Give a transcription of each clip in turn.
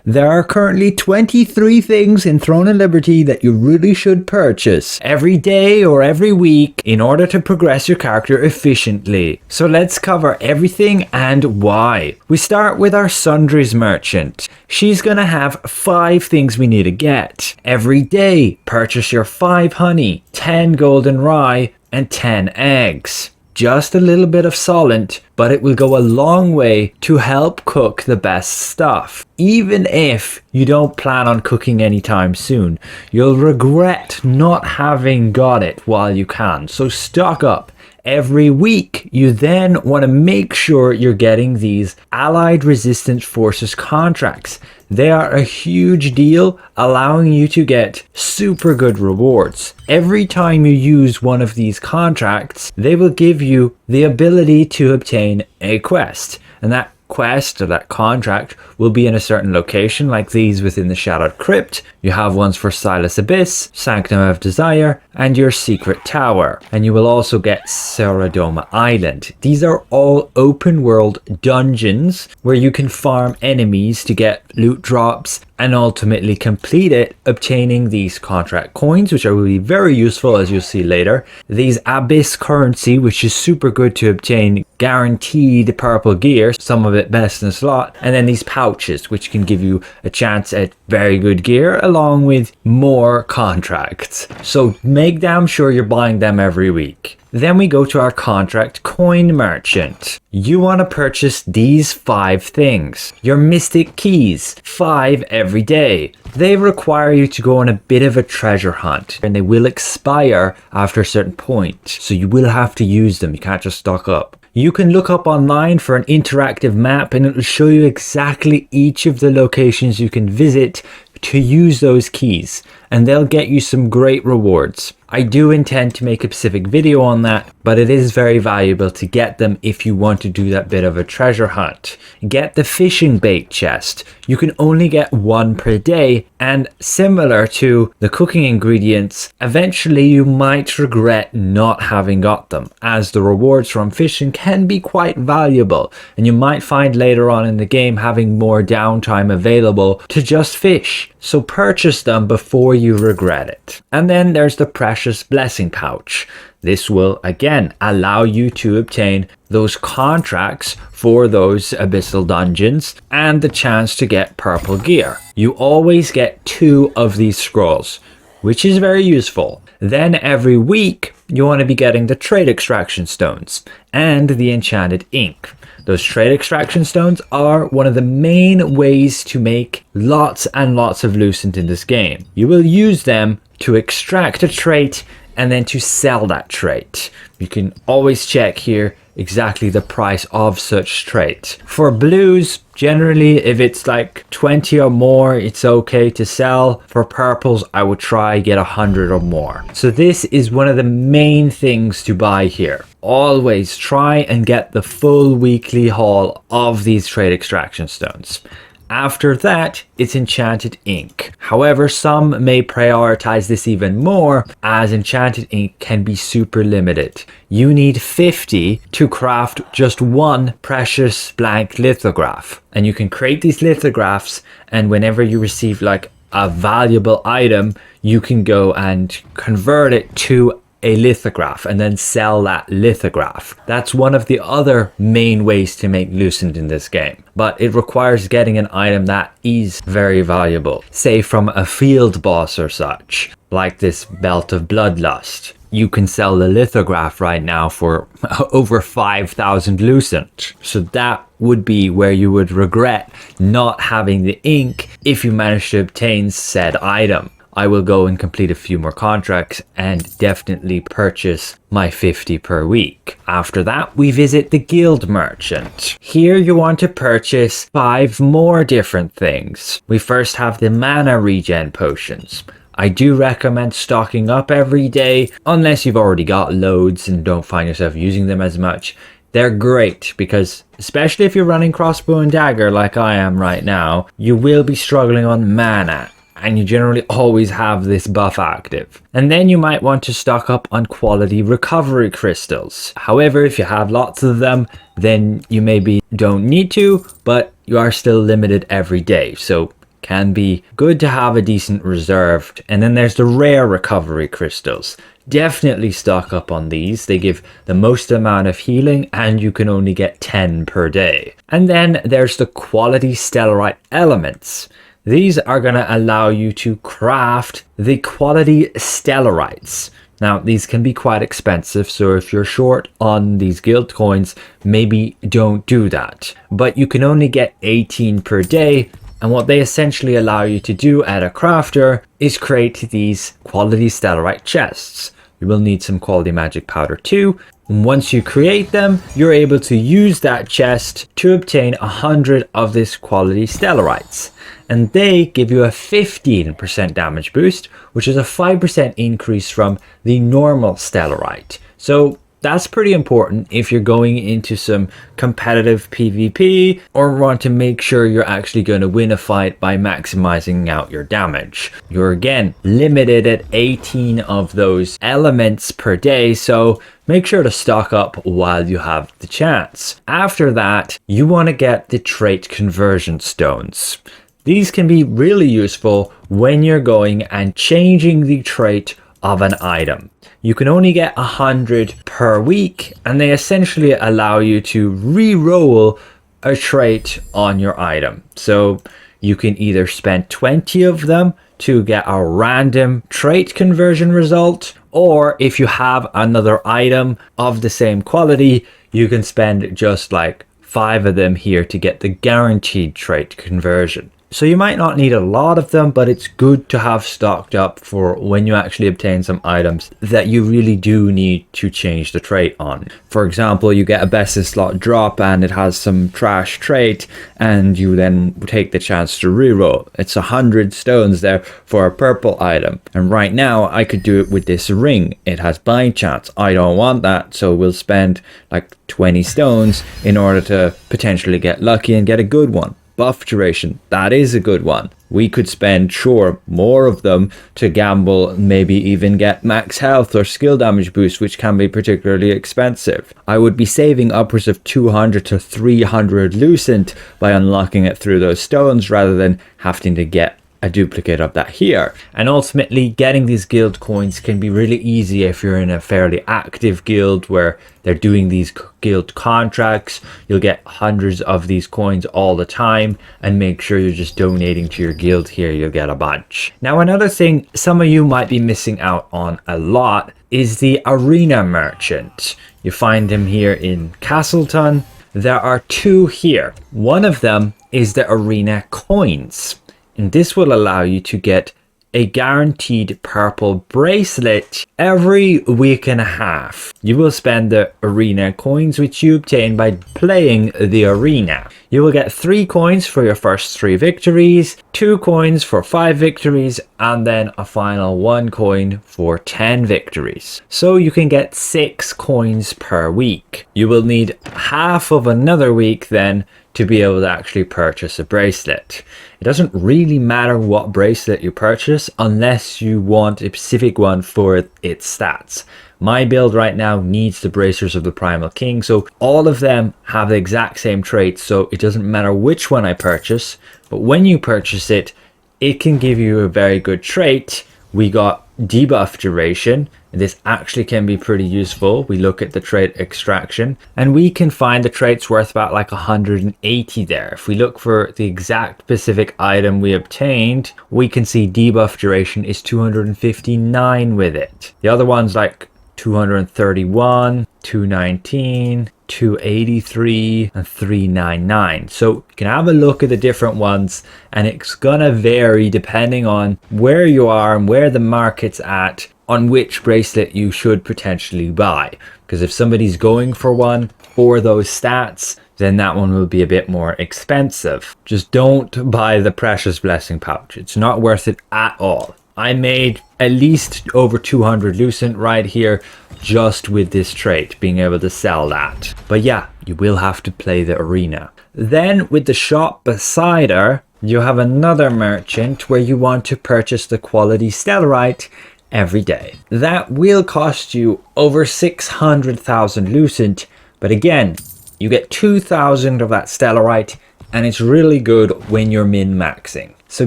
There are currently 23 things in Throne of Liberty that you really should purchase every day or every week in order to progress your character efficiently. So let's cover everything and why. We start with our Sundries merchant. She's gonna have 5 things we need to get. Every day, purchase your 5 honey, 10 golden rye, and 10 eggs. Just a little bit of Solent, but it will go a long way to help cook the best stuff. Even if you don't plan on cooking anytime soon, you'll regret not having got it while you can, so stock up. Every week, you then want to make sure you're getting these Allied Resistance Forces contracts. They are a huge deal, allowing you to get super good rewards. Every time you use one of these contracts, they will give you the ability to obtain a quest. And that quest or that contract will be in a certain location, like these within the Shadowed Crypt. You have ones for Silas Abyss, Sanctum of Desire, and your Secret Tower. And you will also get Seradoma Island. These are all open world dungeons where you can farm enemies to get loot drops and ultimately complete it, obtaining these contract coins, which will be very useful, as you'll see later. These Abyss currency, which is super good to obtain guaranteed purple gear, some of it best in slot. And then these pouches, which can give you a chance at very good gear, along with more contracts. So make damn sure you're buying them every week. Then we go to our contract coin merchant. You want to purchase these 5 things. Your Mystic Keys, 5 every day. They require you to go on a bit of a treasure hunt, and they will expire after a certain point. So you will have to use them. You can't just stock up. You can look up online for an interactive map, and it will show you exactly each of the locations you can visit to use those keys, and they'll get you some great rewards. I do intend to make a specific video on that, but it is very valuable to get them if you want to do that bit of a treasure hunt. Get the fishing bait chest. You can only get 1 per day, and similar to the cooking ingredients, eventually you might regret not having got them, as the rewards from fishing can be quite valuable, and you might find later on in the game having more downtime available to just fish. So purchase them before you regret it. And then there's the Precious Blessing pouch. This will again allow you to obtain those contracts for those abyssal dungeons and the chance to get purple gear. You always get 2 of these scrolls, which is very useful. Then every week you want to be getting the trade extraction stones and the enchanted ink. Those trade extraction stones are one of the main ways to make lots and lots of Lucent in this game. You will use them to extract a trait and then to sell that trait. You can always check here exactly the price of such trait. For blues, generally if it's like 20 or more, it's okay to sell. For purples, I would try get 100 or more. So this is one of the main things to buy here. Always try and get the full weekly haul of these trade extraction stones. After that, it's enchanted ink. However, some may prioritize this even more, as enchanted ink can be super limited. You need 50 to craft just 1 precious blank lithograph. And you can create these lithographs, and whenever you receive like a valuable item, you can go and convert it to a lithograph and then sell that lithograph. That's one of the other main ways to make Lucent in this game, but it requires getting an item that is very valuable, say from a field boss or such, like this Belt of Bloodlust. You can sell the lithograph right now for over 5,000 Lucent. So that would be where you would regret not having the ink if you manage to obtain said item. I will go and complete a few more contracts and definitely purchase my 50 per week. After that, we visit the Guild Merchant. Here you want to purchase 5 more different things. We first have the mana regen potions. I do recommend stocking up every day, unless you've already got loads and don't find yourself using them as much. They're great because, especially if you're running crossbow and dagger like I am right now, you will be struggling on mana, and you generally always have this buff active. And then you might want to stock up on quality recovery crystals. However, if you have lots of them, then you maybe don't need to, but you are still limited every day. So can be good to have a decent reserve. And then there's the rare recovery crystals. Definitely stock up on these. They give the most amount of healing and you can only get 10 per day. And then there's the quality stellarite elements. These are going to allow you to craft the quality stellarites. Now, these can be quite expensive, so if you're short on these guild coins, maybe don't do that. But you can only get 18 per day, and what they essentially allow you to do at a crafter is create these quality stellarite chests. You will need some quality magic powder too. And once you create them, you're able to use that chest to obtain 100 of this quality stellarites. And they give you a 15% damage boost, which is a 5% increase from the normal stellarite. So that's pretty important if you're going into some competitive PvP or want to make sure you're actually going to win a fight by maximizing out your damage. You're again limited at 18 of those elements per day, so make sure to stock up while you have the chance. After that, you want to get the trait conversion stones. These can be really useful when you're going and changing the trait of an item. You can only get 100 per week, and they essentially allow you to re-roll a trait on your item. So you can either spend 20 of them to get a random trait conversion result, or if you have another item of the same quality, you can spend just like 5 of them here to get the guaranteed trait conversion. So you might not need a lot of them, but it's good to have stocked up for when you actually obtain some items that you really do need to change the trait on. For example, you get a Bessus slot drop and it has some trash trait, and you then take the chance to reroll. It's 100 stones there for a purple item. And right now I could do it with this ring. It has bind chance. I don't want that, so we'll spend like 20 stones in order to potentially get lucky and get a good one. Buff duration, that is a good one. We could spend, sure, more of them to gamble, maybe even get max health or skill damage boost, which can be particularly expensive. I would be saving upwards of 200 to 300 Lucent by unlocking it through those stones rather than having to get a duplicate of that here. And ultimately, getting these guild coins can be really easy if you're in a fairly active guild where they're doing these guild contracts. You'll get hundreds of these coins all the time, and make sure you're just donating to your guild here. You'll get a bunch. Now, another thing some of you might be missing out on a lot is the arena merchant. You find them here in Castleton. There are 2 here. One of them is the arena coins. And this will allow you to get a guaranteed purple bracelet every week and a half. You will spend the arena coins, which you obtain by playing the arena. You will get 3 coins for your first 3 victories, 2 coins for 5 victories, and then a final 1 coin for 10 victories. So you can get 6 coins per week. You will need half of another week then to be able to actually purchase a bracelet. It doesn't really matter what bracelet you purchase unless you want a specific one for its stats. My build right now needs the Bracers of the Primal King, so all of them have the exact same traits, so it doesn't matter which one I purchase, but when you purchase it, it can give you a very good trait. We got debuff duration. This actually can be pretty useful. We look at the trait extraction and we can find the traits worth about like 180 there. If we look for the exact specific item we obtained, we can see debuff duration is 259 with it. The other one's like 231, 219, 283 and 399. So you can have a look at the different ones, and it's gonna vary depending on where you are and where the market's at on which bracelet you should potentially buy. Because if somebody's going for one for those stats, then that one will be a bit more expensive. Just don't buy the Precious Blessing pouch. It's not worth it at all. I made at least over 200 Lucent right here just with this trait, being able to sell that. But yeah, you will have to play the arena. Then with the shop beside her, you have another merchant where you want to purchase the quality stellarite every day. That will cost you over 600,000 Lucent, but again, you get 2,000 of that stellarite, and it's really good when you're min-maxing. So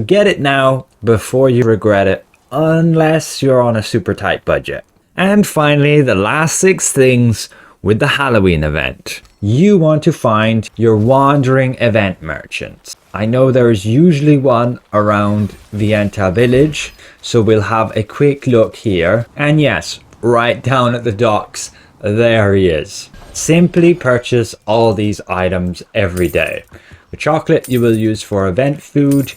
get it now before you regret it, unless you're on a super tight budget. And finally, the last 6 things with the Halloween event. You want to find your wandering event merchants. I know there is usually one around Vienta village, so we'll have a quick look here. And yes, right down at the docks, there he is. Simply purchase all these items every day. The chocolate you will use for event food.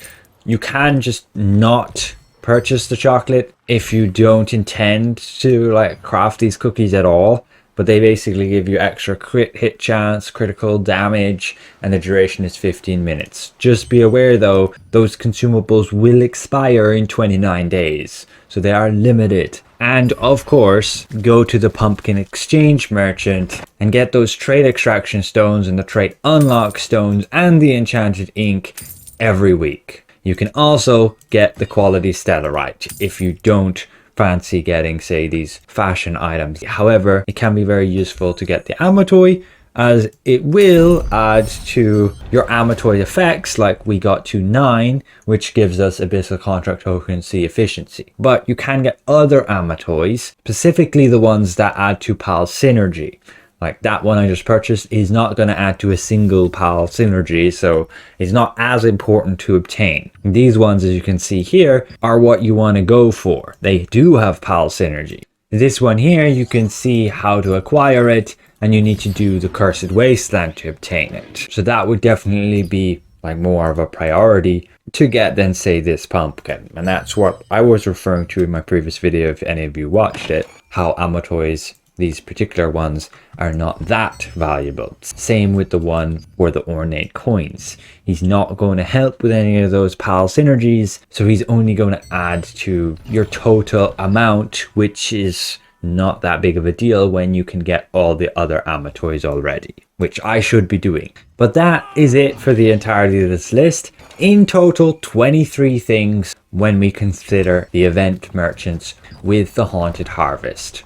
You can just not purchase the chocolate if you don't intend to like craft these cookies at all. But they basically give you extra crit hit chance, critical damage, and the duration is 15 minutes. Just be aware though, those consumables will expire in 29 days. So they are limited. And of course, go to the pumpkin exchange merchant and get those trait extraction stones and the trait unlock stones and the enchanted ink every week. You can also get the quality stellarite if you don't fancy getting, say, these fashion items. However, it can be very useful to get the Amatoi, as it will add to your Amatoi effects, like we got to 9, which gives us Abyssal Contract Token C efficiency. But you can get other Amatois, specifically the ones that add to PAL synergy. Like that one I just purchased is not going to add to a single PAL synergy, so it's not as important to obtain. These ones, as you can see here, are what you want to go for. They do have PAL synergy. This one here, you can see how to acquire it, and you need to do the Cursed Wasteland to obtain it. So that would definitely be like more of a priority to get than, say, this pumpkin. And that's what I was referring to in my previous video, if any of you watched it, how Amatois, these particular ones, are not that valuable. Same with the one for the ornate coins. He's not going to help with any of those PAL synergies, so he's only going to add to your total amount, which is not that big of a deal when you can get all the other Amatois already, which I should be doing. But that is it for the entirety of this list. In total, 23 things when we consider the event merchants with the Haunted Harvest.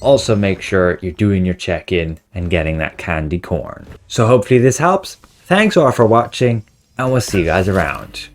Also make sure you're doing your check-in and getting that candy corn. So hopefully this helps. Thanks all for watching, and we'll see you guys around.